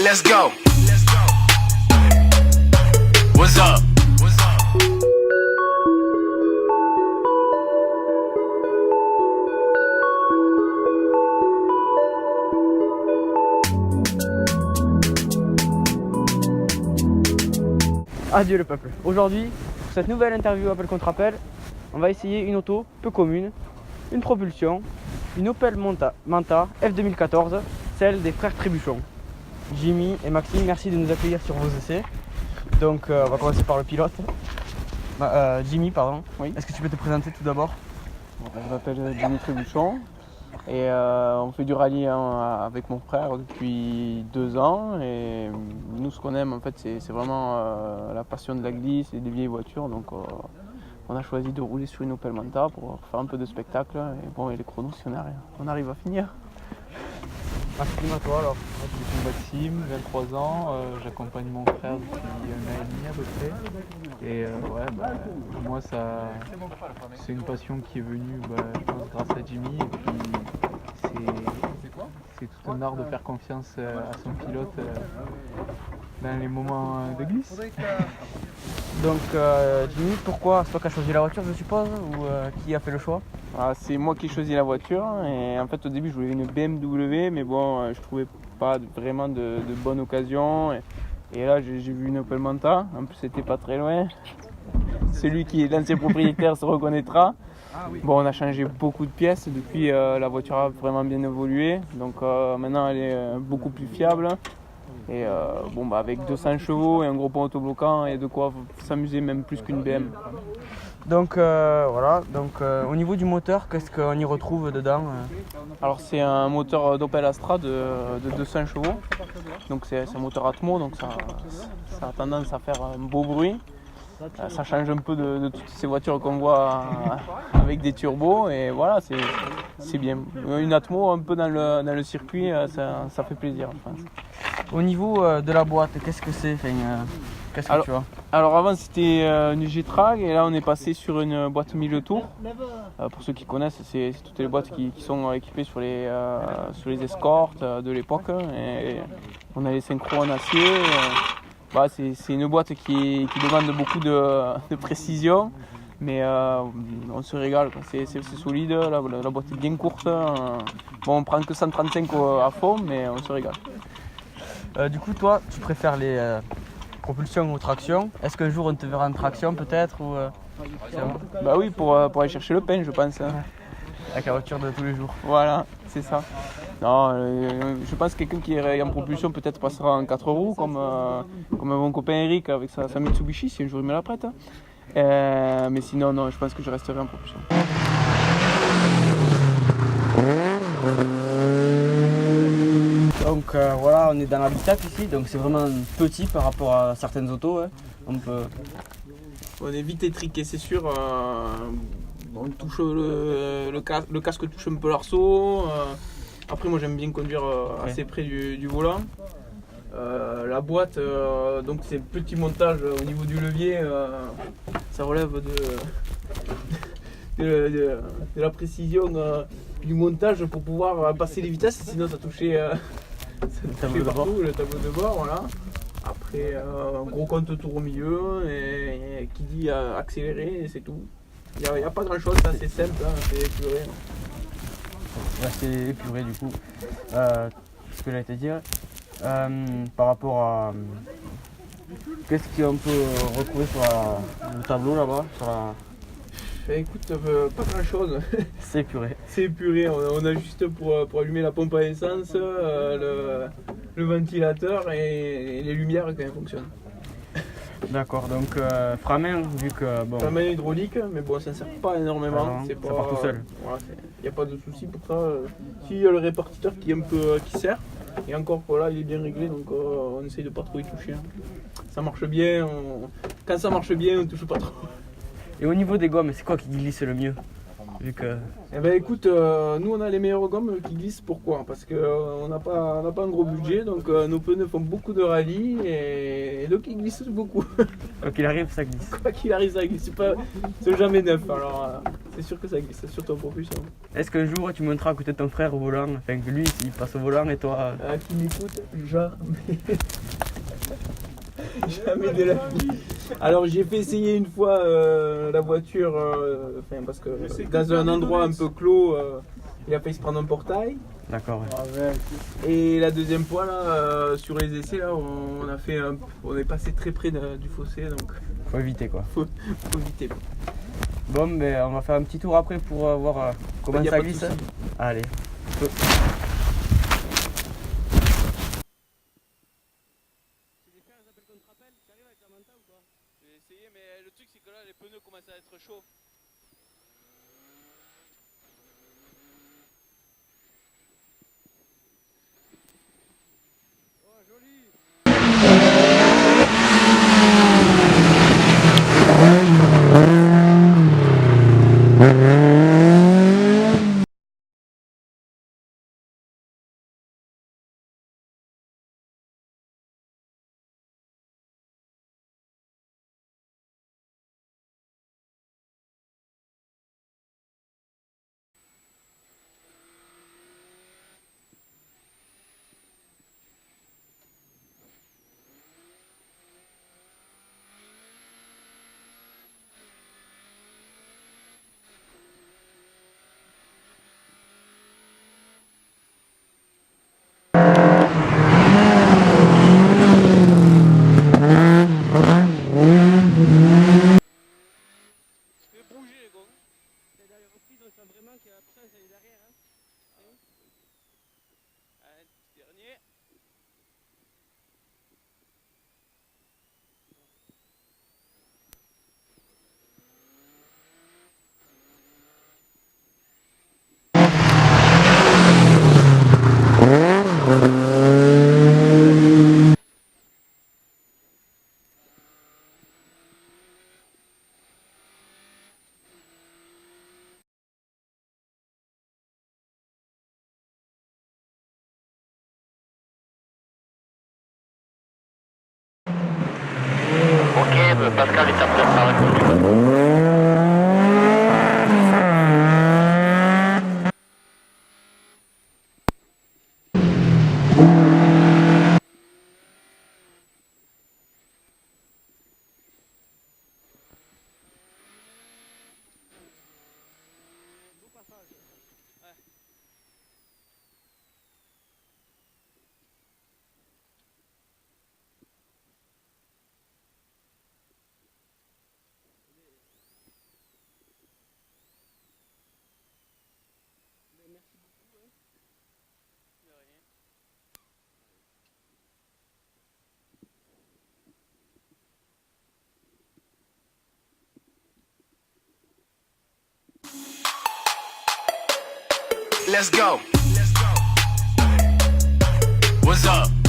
Let's go. What's up? Adieu le peuple. Aujourd'hui, pour cette nouvelle interview appel contre appel, on va essayer une auto peu commune, une propulsion, une Opel Manta F2014, celle des frères Trébuchon. Jimmy et Maxime, merci de nous accueillir sur vos essais. Donc on va commencer par le pilote. Jimmy, pardon. Oui. Est-ce que tu peux te présenter tout d'abord? Je m'appelle Jimmy Trébuchon et on fait du rallye avec mon frère depuis 2 ans. Et nous, ce qu'on aime en fait, c'est vraiment la passion de la glisse et des vieilles voitures. Donc on a choisi de rouler sur une Opel Manta pour faire un peu de spectacle. Et bon, et les chronos, si on arrive à finir. Maxime, à toi alors. Moi, je suis Maxime, 23 ans, j'accompagne mon frère depuis 1 an et demi à peu près. Et moi c'est une passion qui est venue, je pense, grâce à Jimmy. Et puis c'est tout un art de faire confiance à son pilote dans les moments de glisse. Donc Jimmy, pourquoi c'est toi qui as choisi la voiture je suppose, ou qui a fait le choix? C'est moi qui ai choisi la voiture et en fait au début je voulais une BMW, mais bon, je trouvais pas vraiment de bonne occasion. Et là j'ai vu une Opel Manta, en plus c'était pas très loin. Celui qui est l'ancien propriétaire se reconnaîtra. Bon, on a changé beaucoup de pièces depuis, la voiture a vraiment bien évolué, donc maintenant elle est beaucoup plus fiable. Et avec 200 chevaux et un gros pont autobloquant, il y a de quoi s'amuser même plus qu'une BM. Donc voilà, au niveau du moteur, qu'est-ce qu'on y retrouve dedans? Alors c'est un moteur d'Opel Astra de 200 chevaux, donc c'est un moteur Atmo, donc ça a tendance à faire un beau bruit. Ça change un peu de toutes ces voitures qu'on voit avec des turbos, et voilà, c'est bien. Une Atmo un peu dans le circuit, ça fait plaisir, je pense. Au niveau de la boîte, qu'est-ce que c'est? Qu'est-ce que tu as? Alors avant c'était une G-Trag, et là on est passé sur une boîte 1000 tours. Pour ceux qui connaissent, c'est toutes les boîtes qui sont équipées sur les escortes de l'époque. Et on a les synchros en acier. C'est une boîte qui demande beaucoup de précision, mais on se régale, quoi. C'est solide, la boîte est bien courte. On prend que 135 à fond, mais on se régale. Du coup, toi, tu préfères les propulsions ou traction? Est-ce qu'un jour on te verra en traction peut-être ou, Oui, pour aller chercher le pain, je pense. Avec la voiture de tous les jours. Voilà, c'est ça. Non, je pense que quelqu'un qui est en propulsion peut-être passera en 4 roues, comme mon copain Eric avec sa Mitsubishi, si un jour il me la prête. Mais sinon, non, je pense que je resterai en propulsion. Donc voilà, on est dans l'habitacle ici, donc c'est vraiment petit par rapport à certaines autos. On est vite étriqué, c'est sûr. On touche le casque touche un peu l'arceau. Après, moi j'aime bien conduire assez près du volant. La boîte, donc c'est petit montage au niveau du levier, ça relève de la précision du montage pour pouvoir passer les vitesses, sinon ça touchait partout, le tableau de bord. Voilà. Après, un gros compte tour au milieu, et qui dit accélérer, et c'est tout. Il n'y a pas grand chose, c'est assez simple, c'est épuré. C'est épuré du coup. Ce que j'allais te dire, par rapport à. Qu'est-ce qu'on peut retrouver sur le tableau là-bas Écoute, pas grand chose. C'est épuré. C'est épuré, on a juste pour allumer la pompe à essence, le ventilateur et les lumières quand elles fonctionnent. D'accord, donc frein à main, vu que frein à main hydraulique, mais bon, ça ne sert pas énormément. Ça part tout seul. Il n'y a pas de souci pour ça. Si, il y a le répartiteur qui sert, et encore voilà, il est bien réglé, donc on essaye de pas trop y toucher. Ça marche bien, quand ça marche bien, on ne touche pas trop. Et au niveau des gommes, c'est quoi qui glisse le mieux? vu que... Eh ben écoute, nous on a les meilleures gommes qui glissent. Pourquoi? Parce qu'on n'a pas un gros budget, donc nos pneus font beaucoup de rallye et donc ils glissent beaucoup. Quoi qu'il arrive, ça glisse. Quoi qu'il arrive, ça glisse. C'est jamais neuf, alors c'est sûr que ça glisse, c'est sur ton propulsion. Est-ce qu'un jour tu monteras à côté de ton frère au volant, enfin que lui il passe au volant et toi... Qui m'écoute? Jamais. Jamais de la vie. Alors j'ai fait essayer une fois la voiture, parce que dans un endroit un peu clos, il a failli se prendre un portail. D'accord, ouais. Et la deuxième fois là, sur les essais là, on est passé très près du fossé, donc Faut éviter quoi. faut éviter. Bon, ben on va faire un petit tour après pour voir comment Y a ça pas de glisse. souci. Allez. Je vais essayer, mais le truc c'est que là les pneus commencent à être chauds. Dernier. Ok, Pascal est après par la Let's go. What's up?